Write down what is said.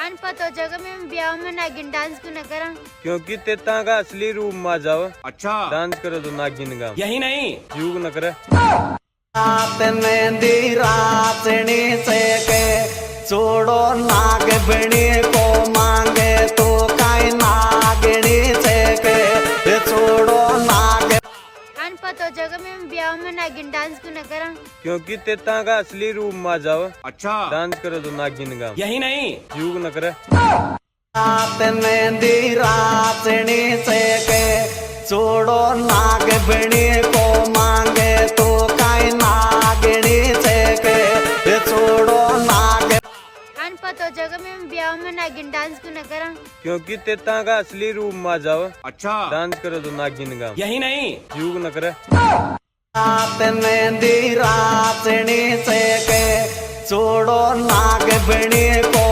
अनपतो जगह में ब्याह में नागिन डांस क्यों न करा? क्योंकि तेता का असली रूप मा जाओ। अच्छा डांस करो तो नागिन का यही नहीं युग न करे। रात मेहंदी राचनी से के छोड़ो नाग बनी को मांगे तो काई नागनी से के छोड़ो नाग। अनपतो जगह में ब्याह में नागिन डांस क्यों न करा? क्योंकि तेता का असली रूप मा जाओ। अच्छा डांस करो तो नागिन का यही नहीं युग न करे। रात मेहंदी राचनी से के छोड़ो नाग बनी को मांगे तो काई नागनी से के छोड़ो नाग। अनपतो जगह में ब्याह में नागिन डांस क्यों न करा? क्योंकि तेता का असली रूप मा जाओ। अच्छा डांस करो तो नागिन का यही नहीं युग न करे। रात मेहंदी राचनी से के छोड़ो नाग बनी को